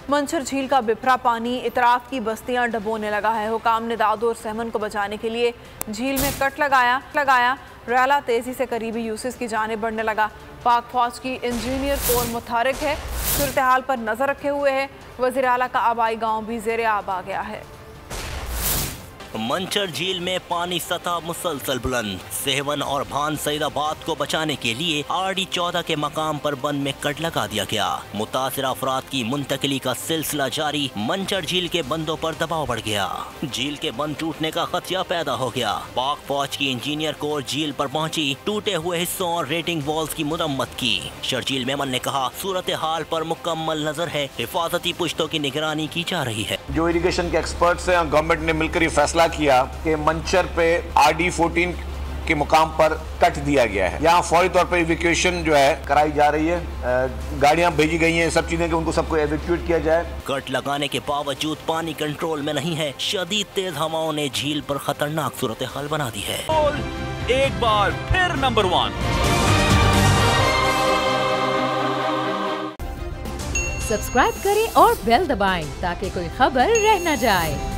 मंचर झील का बिफरा पानी इतराफ की बस्तियां डबोने लगा है। हुकाम ने दादू और सहमन को बचाने के लिए झील में कट लगाया। रैला तेजी से करीबी यूसिस की जानिब बढ़ने लगा। पाक फौज की इंजीनियर कोर मुतहरिक है, सूरत हाल पर नजर रखे हुए है। वज़ीर आला का आबाई गांव भी ज़ेरे आब आ गया है। मंचर झील में पानी सतह मुसलसल बुलंद। सेहवन और भान सईदाबाद को बचाने के लिए RD 14 के मकाम पर बंद में कट लगा दिया गया। मुतासिर अफराद की मुंतकिली का सिलसिला जारी। मंचर झील के बंदों पर दबाव बढ़ गया। झील के बंद टूटने का खदशा पैदा हो गया। पाक फौज की इंजीनियर कोर झील पर पहुंची, टूटे हुए हिस्सों और रेटिंग वॉल्स की मुरम्मत की। शर्जील मेमन ने कहा, सूरत हाल पर मुकम्मल नजर है, हिफाजती पुश्तों की निगरानी की जा रही है। जो इरिगेशन के एक्सपर्ट्स हैं, गवर्नमेंट ने मिलकर ये फैसला किया कि मंचर पे RD 14 के मुकाम पर कट दिया गया है। यहाँ फौरी तौर पर इवैक्यूएशन जो है कराई जा रही है। गाड़ियां भेजी गई हैं, सब चीजें कि उनको सबको इवैक्यूएट किया जाए। कट लगाने के बावजूद पानी कंट्रोल में नहीं है। शदीद तेज हवाओं ने झील पर खतरनाक सूरत हाल बना दी है। एक बार फिर नंबर 1 सब्सक्राइब करें और बेल दबाएं ताकि कोई खबर रह न जाए।